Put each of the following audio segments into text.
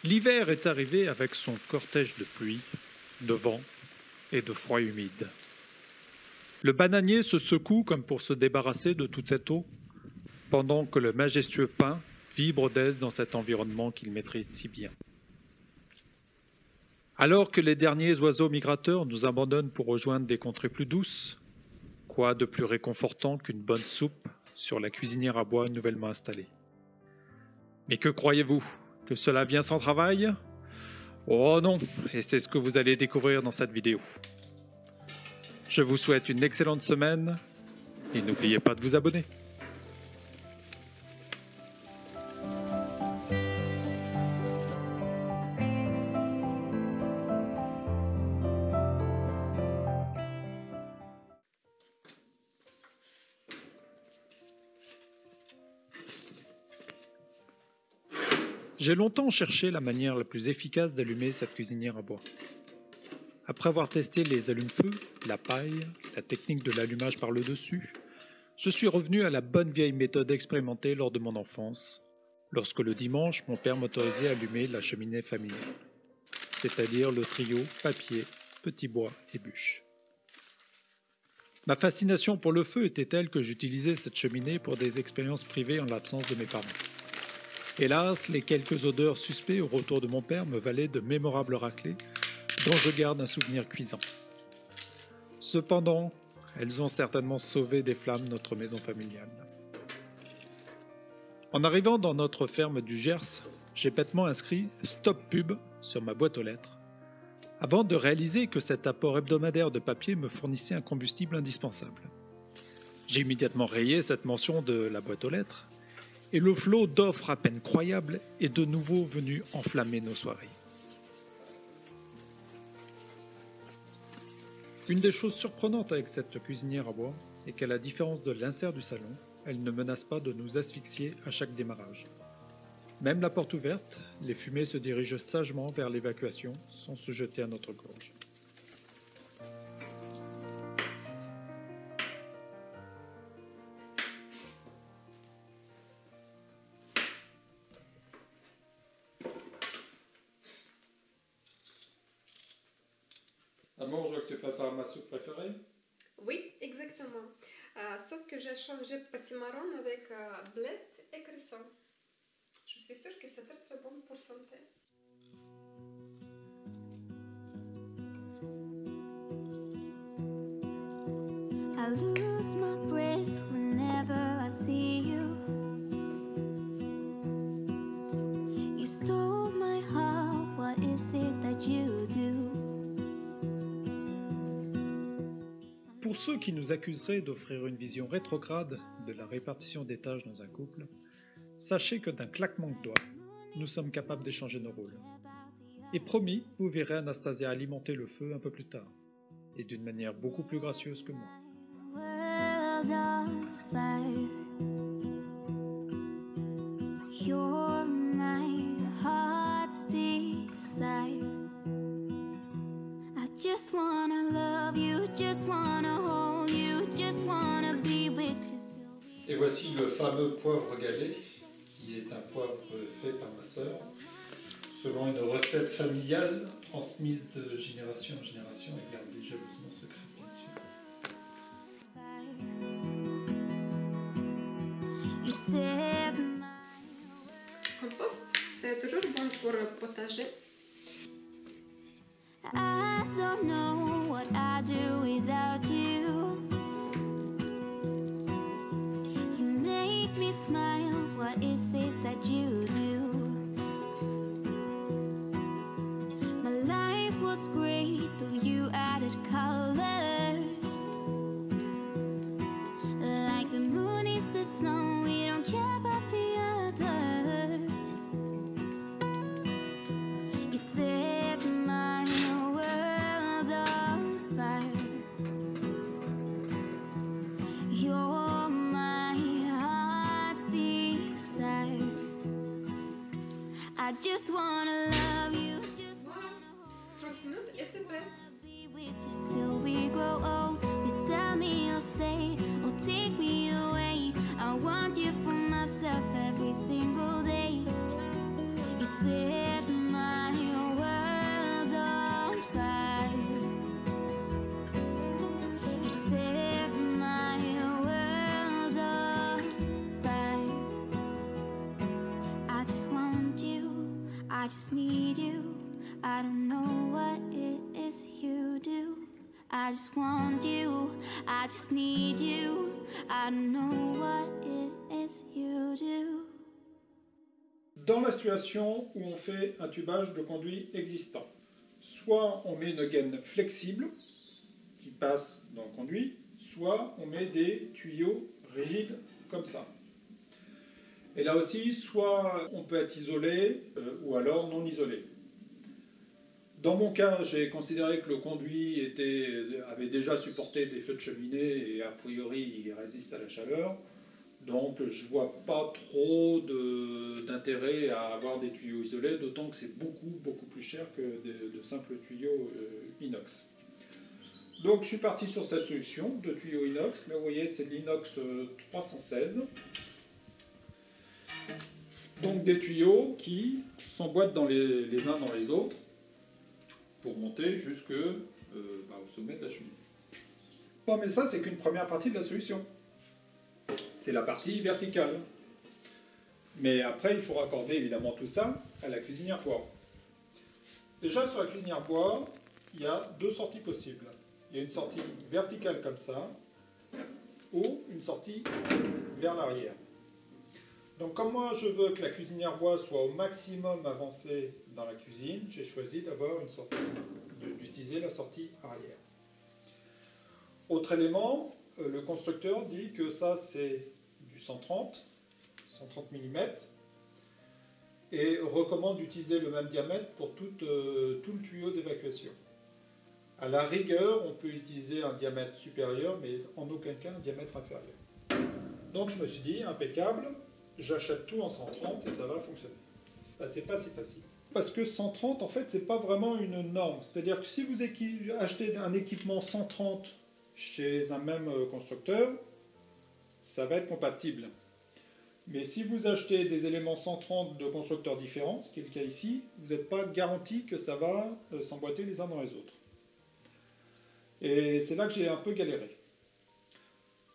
L'hiver est arrivé avec son cortège de pluie, de vent et de froid humide. Le bananier se secoue comme pour se débarrasser de toute cette eau, pendant que le majestueux pin vibre d'aise dans cet environnement qu'il maîtrise si bien. Alors que les derniers oiseaux migrateurs nous abandonnent pour rejoindre des contrées plus douces, quoi de plus réconfortant qu'une bonne soupe sur la cuisinière à bois nouvellement installée? Mais que croyez-vous? Que cela vient sans travail? Oh non, et c'est ce que vous allez découvrir dans cette vidéo. Je vous souhaite une excellente semaine et n'oubliez pas de vous abonner. J'ai longtemps cherché la manière la plus efficace d'allumer cette cuisinière à bois. Après avoir testé les allumes-feu, la paille, la technique de l'allumage par le dessus, je suis revenu à la bonne vieille méthode expérimentée lors de mon enfance, lorsque le dimanche mon père m'autorisait à allumer la cheminée familiale, c'est-à-dire le trio papier, petit bois et bûche. Ma fascination pour le feu était telle que j'utilisais cette cheminée pour des expériences privées en l'absence de mes parents. Hélas, les quelques odeurs suspectes au retour de mon père me valaient de mémorables raclées dont je garde un souvenir cuisant. Cependant, elles ont certainement sauvé des flammes notre maison familiale. En arrivant dans notre ferme du Gers, j'ai bêtement inscrit « Stop pub » sur ma boîte aux lettres, avant de réaliser que cet apport hebdomadaire de papier me fournissait un combustible indispensable. J'ai immédiatement rayé cette mention de la boîte aux lettres, et le flot d'offres à peine croyables est de nouveau venu enflammer nos soirées. Une des choses surprenantes avec cette cuisinière à bois est qu'à la différence de l'insert du salon, elle ne menace pas de nous asphyxier à chaque démarrage. Même la porte ouverte, les fumées se dirigent sagement vers l'évacuation sans se jeter à notre gorge. Amour, je vois que tu prépares ma soupe préférée. Oui, exactement. Sauf que j'ai changé petit marron avec blettes et cresson. Je suis sûre que c'est très très bon pour santé. I lose my breath whenever I see you. You stole my heart, what is it that you do? Pour ceux qui nous accuseraient d'offrir une vision rétrograde de la répartition des tâches dans un couple, sachez que d'un claquement de doigts, nous sommes capables d'échanger nos rôles. Et promis, vous verrez Anastasia alimenter le feu un peu plus tard, et d'une manière beaucoup plus gracieuse que moi. World of fire. You're my heart's desire. I just wanna love you, just wanna hold you, just wanna be with you till the Et voici le fameux poivre galais, qui est un poivre fait par ma sœur, selon une recette familiale transmise de génération en génération et gardée jalousement secrète, bien sûr. You said my Compost, c'est toujours bon pour potager. I don't know what I'd do without you. You make me smile, what is it that you do? My life was great till you added colors. Like the moon is the snow, we don't care about the others. You set my world on I just need you. I don't know what it is you do. I just want you. I just need you. I don't know what it is you do. Dans la situation où on fait un tubage de conduit existant, soit on met une gaine flexible qui passe dans le conduit, soit on met des tuyaux rigides comme ça. Et là aussi, soit on peut être isolé ou alors non isolé. Dans mon cas, j'ai considéré que le conduit avait déjà supporté des feux de cheminée et a priori il résiste à la chaleur. Donc je ne vois pas trop d'intérêt à avoir des tuyaux isolés, d'autant que c'est beaucoup plus cher que de simples tuyaux inox. Donc je suis parti sur cette solution de tuyaux inox. Là vous voyez c'est de l'inox 316. Donc des tuyaux qui s'emboîtent les uns dans les autres pour monter jusqu'au sommet de la cheminée. Bon mais ça c'est qu'une première partie de la solution. C'est la partie verticale. Mais après, il faut raccorder évidemment tout ça à la cuisinière bois. Déjà, sur la cuisinière bois, il y a deux sorties possibles. Il y a une sortie verticale comme ça, ou une sortie vers l'arrière. Donc, comme moi, je veux que la cuisinière bois soit au maximum avancée dans la cuisine, j'ai choisi d'utiliser la sortie arrière. Autre élément, le constructeur dit que ça c'est du 130 mm et recommande d'utiliser le même diamètre pour tout le tuyau d'évacuation. À la rigueur, on peut utiliser un diamètre supérieur, mais en aucun cas un diamètre inférieur. Donc je me suis dit, impeccable, j'achète tout en 130 et ça va fonctionner. Ben, c'est pas si facile. Parce que 130, en fait, c'est pas vraiment une norme. C'est-à-dire que si vous achetez un équipement 130 chez un même constructeur, ça va être compatible. Mais si vous achetez des éléments 130 de constructeurs différents, ce qui est le cas ici, vous n'êtes pas garanti que ça va s'emboîter les uns dans les autres. Et c'est là que j'ai un peu galéré.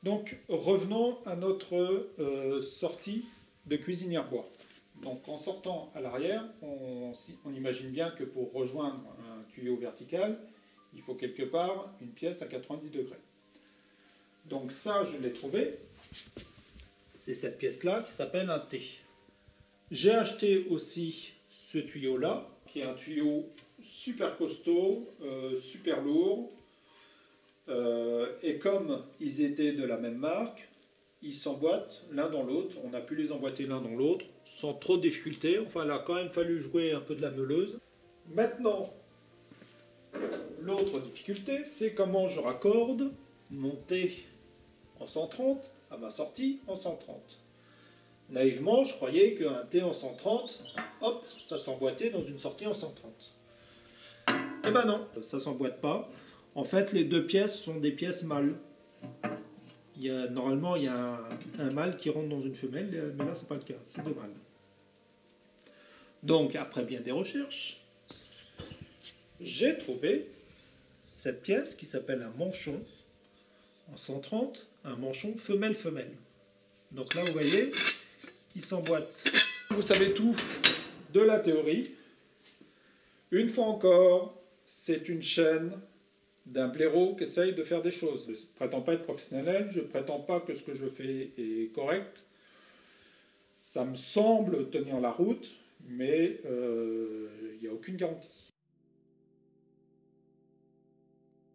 Donc revenons à notre sortie de cuisinière bois. Donc en sortant à l'arrière, on imagine bien que pour rejoindre un tuyau vertical, il faut quelque part une pièce à 90 degrés. Donc ça, je l'ai trouvé. C'est cette pièce-là qui s'appelle un T. J'ai acheté aussi ce tuyau-là, qui est un tuyau super costaud, super lourd. Et comme ils étaient de la même marque, ils s'emboîtent l'un dans l'autre. On a pu les emboîter l'un dans l'autre sans trop de difficulté. Enfin, il a quand même fallu jouer un peu de la meuleuse. Maintenant, l'autre difficulté, c'est comment je raccorde mon T en 130 à ma sortie en 130. Naïvement, je croyais qu'un T en 130, hop, ça s'emboîtait dans une sortie en 130. Eh ben non, ça s'emboîte pas. En fait, les deux pièces sont des pièces mâles. Normalement, il y a un mâle qui rentre dans une femelle, mais là, c'est pas le cas, c'est deux mâles. Donc, après bien des recherches, j'ai trouvé cette pièce qui s'appelle un manchon en 130, un manchon femelle-femelle. Donc là, vous voyez, il s'emboîte. Vous savez tout de la théorie. Une fois encore, c'est une chaîne d'un blaireau qui essaye de faire des choses. Je ne prétends pas être professionnel, je ne prétends pas que ce que je fais est correct. Ça me semble tenir la route, mais il n'y a aucune garantie.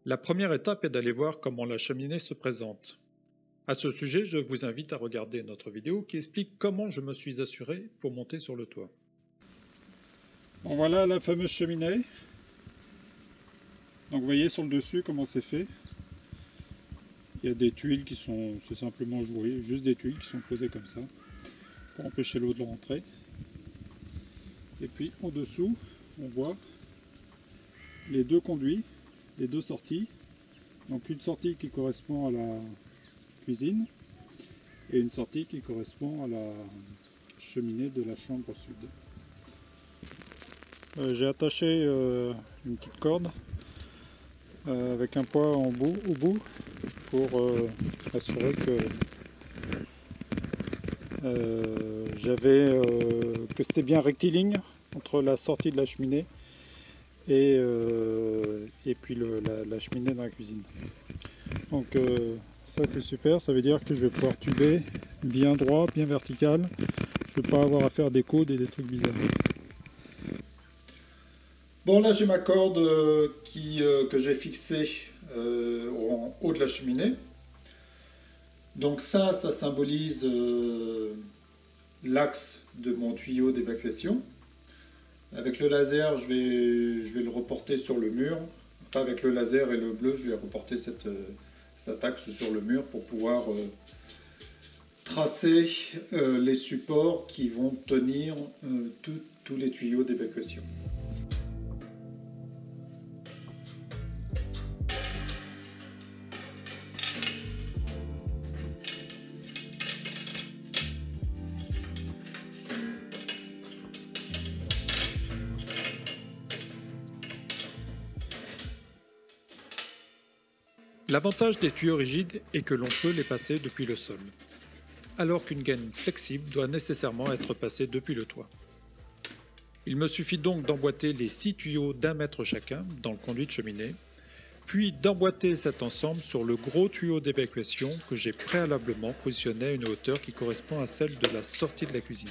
La première étape est d'aller voir comment la cheminée se présente. À ce sujet, je vous invite à regarder notre vidéo qui explique comment je me suis assuré pour monter sur le toit. Bon, voilà la fameuse cheminée. Donc vous voyez sur le dessus comment c'est fait. Il y a des tuiles qui sont, c'est simplement joué, juste des tuiles qui sont posées comme ça pour empêcher l'eau de rentrer. Et puis en dessous, on voit les deux conduits, les deux sorties. Donc une sortie qui correspond à la cuisine et une sortie qui correspond à la cheminée de la chambre sud. J'ai attaché une petite corde avec un poids au bout pour assurer que que c'était bien rectiligne entre la sortie de la cheminée et puis la cheminée dans la cuisine. Donc ça c'est super, ça veut dire que je vais pouvoir tuber bien droit, bien vertical. Je ne vais pas avoir à faire des coudes et des trucs bizarres. Bon, là j'ai ma corde que j'ai fixée en haut de la cheminée. Donc ça symbolise l'axe de mon tuyau d'évacuation. Avec le laser, je vais le reporter sur le mur. Enfin, avec le laser et le bleu, je vais reporter cet axe sur le mur pour pouvoir tracer les supports qui vont tenir tous les tuyaux d'évacuation. L'avantage des tuyaux rigides est que l'on peut les passer depuis le sol, alors qu'une gaine flexible doit nécessairement être passée depuis le toit. Il me suffit donc d'emboîter les 6 tuyaux d'1 mètre chacun dans le conduit de cheminée, puis d'emboîter cet ensemble sur le gros tuyau d'évacuation que j'ai préalablement positionné à une hauteur qui correspond à celle de la sortie de la cuisine.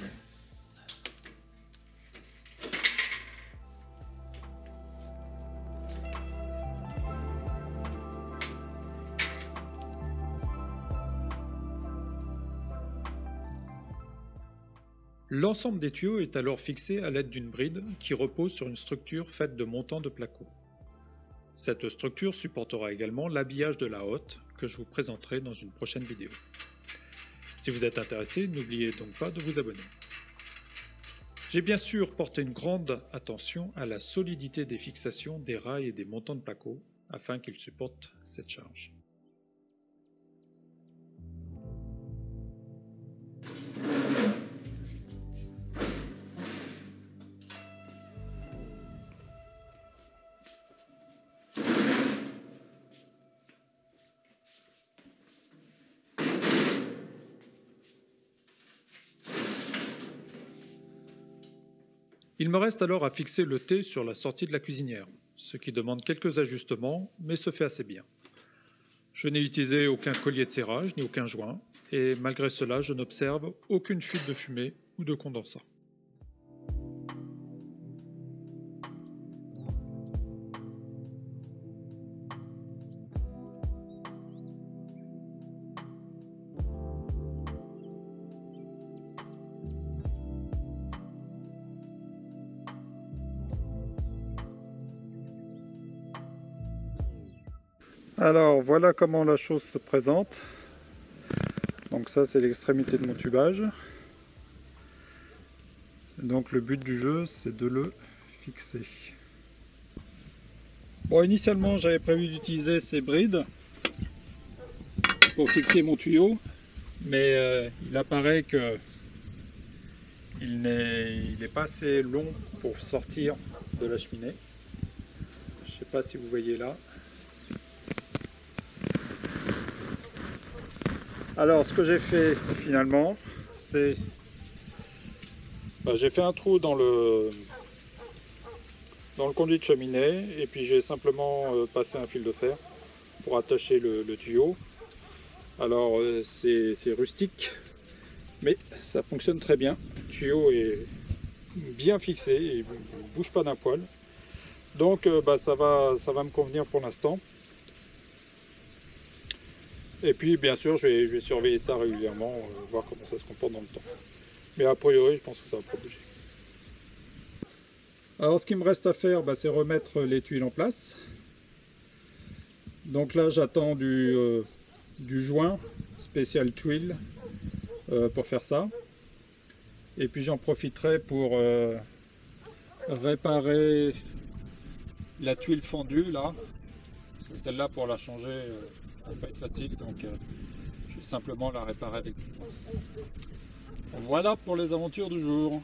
L'ensemble des tuyaux est alors fixé à l'aide d'une bride qui repose sur une structure faite de montants de placo. Cette structure supportera également l'habillage de la hotte que je vous présenterai dans une prochaine vidéo. Si vous êtes intéressé, n'oubliez donc pas de vous abonner. J'ai bien sûr porté une grande attention à la solidité des fixations des rails et des montants de placo afin qu'ils supportent cette charge. Il me reste alors à fixer le T sur la sortie de la cuisinière, ce qui demande quelques ajustements, mais se fait assez bien. Je n'ai utilisé aucun collier de serrage ni aucun joint, et malgré cela, je n'observe aucune fuite de fumée ou de condensat. Alors voilà comment la chose se présente. Donc ça c'est l'extrémité de mon tubage. Donc le but du jeu c'est de le fixer. Bon, initialement j'avais prévu d'utiliser ces brides pour fixer mon tuyau, mais il apparaît que il n'est pas assez long pour sortir de la cheminée. Je ne sais pas si vous voyez là. Alors ce que j'ai fait finalement, c'est j'ai fait un trou dans le conduit de cheminée et puis j'ai simplement passé un fil de fer pour attacher le tuyau. Alors c'est rustique, mais ça fonctionne très bien. Le tuyau est bien fixé et ne bouge pas d'un poil. Donc ça va me convenir pour l'instant. Et puis bien sûr je vais surveiller ça régulièrement, voir comment ça se comporte dans le temps. Mais a priori je pense que ça va pas bouger. Alors ce qu'il me reste à faire, c'est remettre les tuiles en place. Donc là j'attends du joint spécial tuile pour faire ça. Et puis j'en profiterai pour réparer la tuile fendue là. Parce que celle-là pour la changer, ça va pas être facile, donc je vais simplement la réparer avec du joint. Voilà pour les aventures du jour.